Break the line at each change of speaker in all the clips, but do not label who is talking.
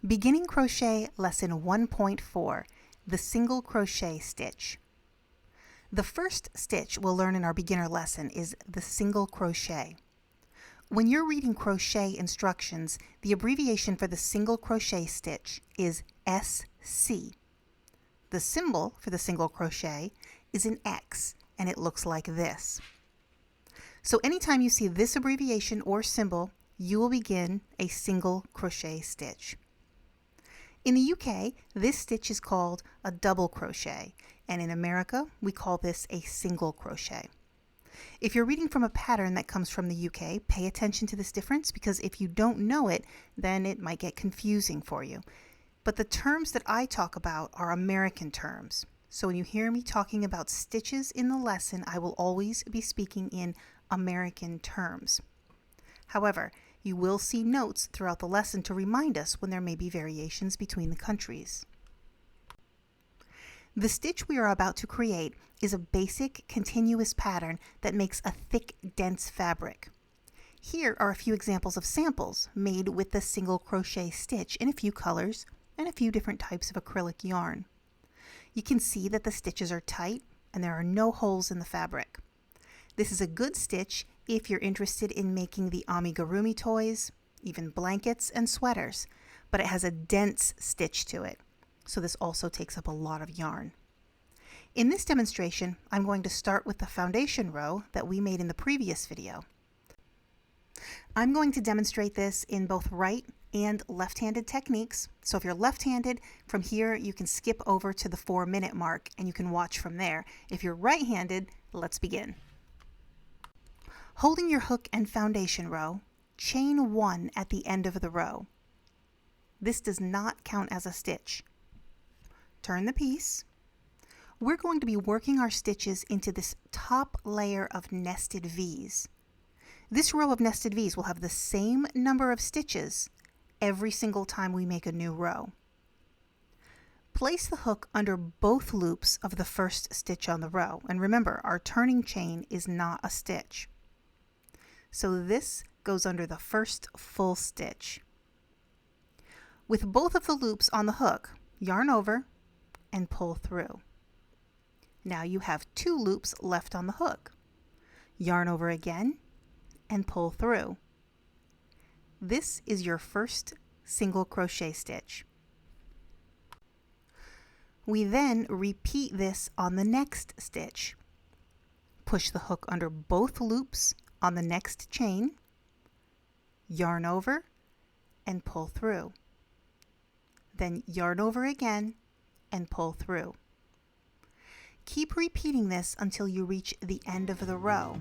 Beginning Crochet Lesson 1.4, the single crochet stitch. The first stitch we'll learn in our beginner lesson is the single crochet. When you're reading crochet instructions, the abbreviation for the single crochet stitch is SC. The symbol for the single crochet is an X, and it looks like this. So anytime you see this abbreviation or symbol, you will begin a single crochet stitch. In the UK, this stitch is called a double crochet, and in America, we call this a single crochet. If you're reading from a pattern that comes from the UK, pay attention to this difference because if you don't know it, then it might get confusing for you. But the terms that I talk about are American terms. So when you hear me talking about stitches in the lesson, I will always be speaking in American terms. However, you will see notes throughout the lesson to remind us when there may be variations between the countries. The stitch we are about to create is a basic continuous pattern that makes a thick, dense fabric. Here are a few examples of samples made with the single crochet stitch in a few colors and a few different types of acrylic yarn. You can see that the stitches are tight and there are no holes in the fabric. This is a good stitch if you're interested in making the amigurumi toys, even blankets and sweaters, but it has a dense stitch to it, so this also takes up a lot of yarn. In this demonstration, I'm going to start with the foundation row that we made in the previous video. I'm going to demonstrate this in both right and left-handed techniques, so if you're left-handed, from here you can skip over to the 4-minute mark and you can watch from there. If you're right-handed, let's begin. Holding your hook and foundation row, chain 1 at the end of the row. This does not count as a stitch. Turn the piece. We're going to be working our stitches into this top layer of nested V's. This row of nested V's will have the same number of stitches every single time we make a new row. Place the hook under both loops of the first stitch on the row, and remember, our turning chain is not a stitch. So this goes under the first full stitch. With both of the loops on the hook, yarn over and pull through. Now you have 2 loops left on the hook. Yarn over again and pull through. This is your first single crochet stitch. We then repeat this on the next stitch. Push the hook under both loops on the next chain, yarn over and pull through. Then yarn over again and pull through. Keep repeating this until you reach the end of the row.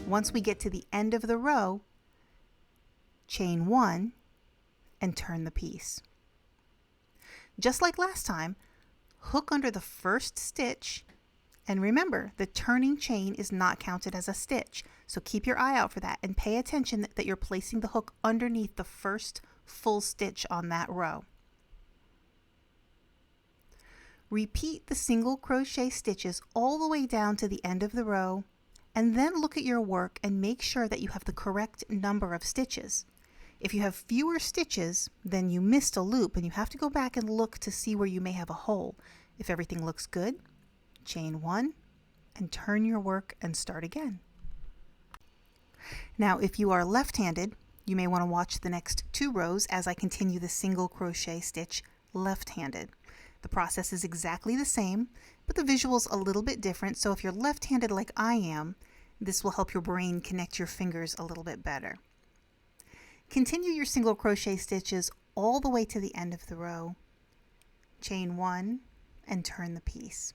Once we get to the end of the row, chain 1 and turn the piece. Just like last time, hook under the first stitch, and remember, the turning chain is not counted as a stitch, so keep your eye out for that and pay attention that you're placing the hook underneath the first full stitch on that row. Repeat the single crochet stitches all the way down to the end of the row, and then look at your work and make sure that you have the correct number of stitches. If you have fewer stitches, then you missed a loop and you have to go back and look to see where you may have a hole. If everything looks good, chain 1 and turn your work and start again. Now, if you are left-handed, you may want to watch the next 2 rows as I continue the single crochet stitch left-handed. The process is exactly the same, but the visual's a little bit different, so if you're left-handed like I am, this will help your brain connect your fingers a little bit better. Continue your single crochet stitches all the way to the end of the row. Chain 1 and turn the piece.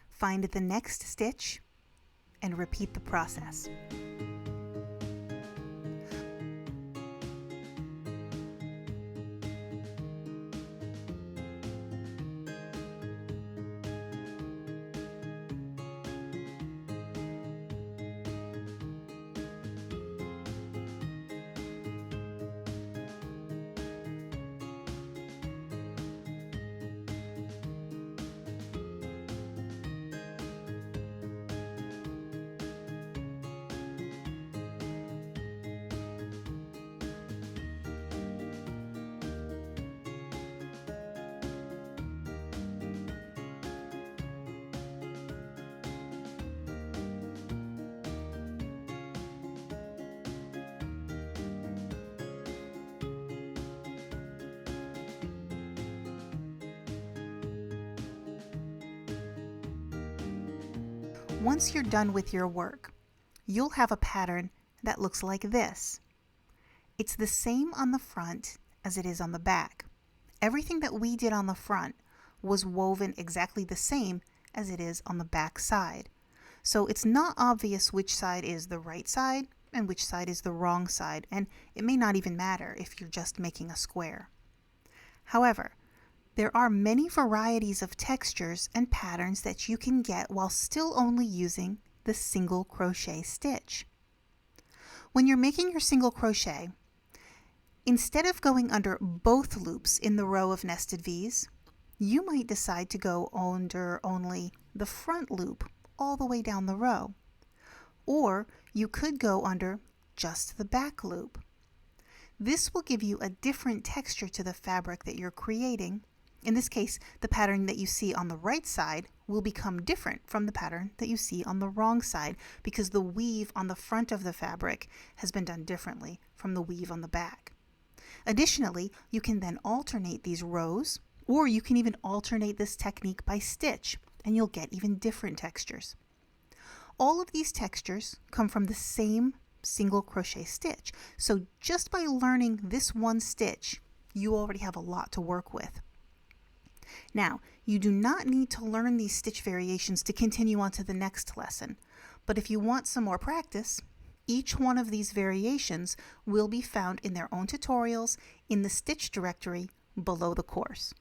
Find the next stitch and repeat the process. Once you're done with your work, you'll have a pattern that looks like this. It's the same on the front as it is on the back. Everything that we did on the front was woven exactly the same as it is on the back side. So it's not obvious which side is the right side and which side is the wrong side, and it may not even matter if you're just making a square. However, there are many varieties of textures and patterns that you can get while still only using the single crochet stitch. When you're making your single crochet, instead of going under both loops in the row of nested V's, you might decide to go under only the front loop all the way down the row. Or you could go under just the back loop. This will give you a different texture to the fabric that you're creating. In this case, the pattern that you see on the right side will become different from the pattern that you see on the wrong side because the weave on the front of the fabric has been done differently from the weave on the back. Additionally, you can then alternate these rows, or you can even alternate this technique by stitch, and you'll get even different textures. All of these textures come from the same single crochet stitch, so just by learning this one stitch, you already have a lot to work with. Now, you do not need to learn these stitch variations to continue on to the next lesson, but if you want some more practice, each one of these variations will be found in their own tutorials in the stitch directory below the course.